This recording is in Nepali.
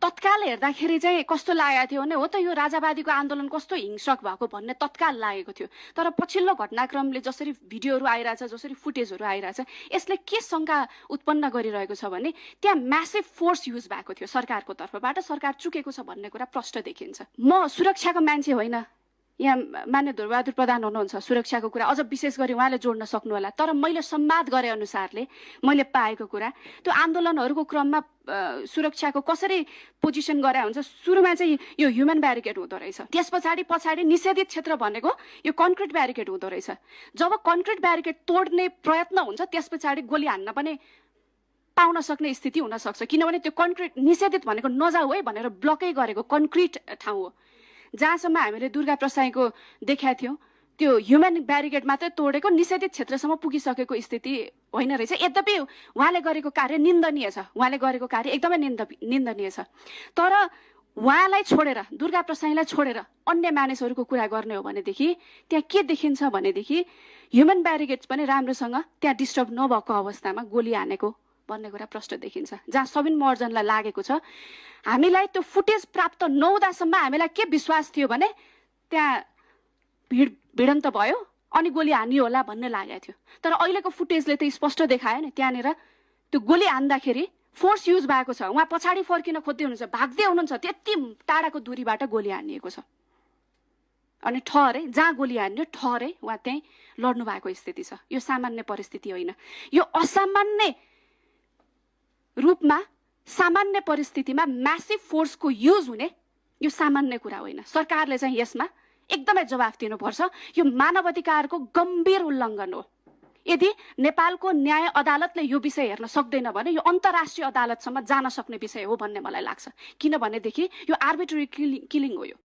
तत्काल हेर्दाखेरि चाहिँ कस्तो लागेको थियो भने हो त यो राजावादीको आन्दोलन कस्तो हिंसक भएको भन्ने तत्काल लागेको थियो। तर पछिल्लो घटनाक्रमले जसरी भिडियोहरू आइरहेछ, जसरी फुटेजहरू आइरहेछ, यसले के शंका उत्पन्न गरिरहेको छ भने त्यहाँ म्यासिभ फोर्स युज भएको थियो सरकारको तर्फबाट, सरकार चुकेको छ भन्ने कुरा प्रष्ट देखिन्छ। म सुरक्षाको मान्छे होइन, यहाँ मान्य ध्रुवबहादुर प्रधान हुनुहुन्छ, सुरक्षाको कुरा अझ विशेष गरी उहाँले जोड्न सक्नु होला। तर मैले संवाद गरे अनुसारले मैले पाएको कुरा, त्यो आन्दोलनहरूको क्रममा सुरक्षाको कसरी पोजिसन गरे हुन्छ, सुरुमा चाहिँ यो ह्युमन ब्यारिकेड हुँदो रहेछ, त्यस पछाडि निषेधित क्षेत्र भनेको यो कन्क्रिट ब्यारिकेड हुँदो रहेछ। जब कन्क्रिट ब्यारिकेड तोड्ने प्रयत्न हुन्छ त्यस पछाडि गोली हान्न पनि पाउन सक्ने स्थिति हुन सक्छ, किनभने त्यो कन्क्रिट निषेधित भनेको नजाऊ है भनेर ब्लकै गरेको कन्क्रिट ठाउँ हो। जहाँसम्म हामीले दुर्गा प्रसाईको देखाएको थियौँ, त्यो ह्युमन ब्यारिकेड मात्रै तोडेको निषेधित क्षेत्रसम्म पुगिसकेको स्थिति होइन रहेछ। यद्यपि उहाँले गरेको कार्य निन्दनीय छ, उहाँले गरेको कार्य एकदमै निन्दनीय छ। तर उहाँलाई छोडेर, दुर्गा प्रसाईलाई छोडेर अन्य मानिसहरूको कुरा गर्ने हो भनेदेखि त्यहाँ के देखिन्छ भनेदेखि ह्युमन ब्यारिकेड पनि राम्रोसँग त्यहाँ डिस्टर्ब नभएको अवस्थामा गोली हानेको भन्ने कुरा प्रष्ट देखिन्छ। जहाँ सबिन महर्जनलाई लागेको छ, हामीलाई त्यो फुटेज प्राप्त नहुँदासम्म हामीलाई के विश्वास थियो भने त्यहाँ भिडन्त भयो अनि गोली हानियो होला भन्ने लागेको थियो। तर अहिलेको फुटेजले त स्पष्ट देखायो नि, त्यहाँनिर त्यो गोली हान्दाखेरि फोर्स युज भएको छ, उहाँ पछाडि फर्किन खोज्दै हुनुहुन्छ, भाग्दै हुनुहुन्छ, त्यति टाढाको दूरीबाट गोली हानिएको छ। अनि ठहरै जहाँ गोली हान्यो ठहरै उहाँ त्यहीँ लड्नु भएको स्थिति छ। यो सामान्य परिस्थिति होइन, यो असामान्य रूपमा सामान्य परिस्थितिमा म्यासिभ फोर्सको युज हुने यो सामान्य कुरा होइन। सरकारले चाहिँ यसमा एकदमै जवाफ दिनुपर्छ। यो मानवाधिकारको गम्भीर उल्लङ्घन हो। यदि नेपालको न्याय अदालतले यो विषय हेर्न सक्दैन भने यो अन्तर्राष्ट्रिय अदालतसम्म जान सक्ने विषय हो भन्ने मलाई लाग्छ। किनभनेदेखि यो आर्बिट्रेरी किलिङ हो। यो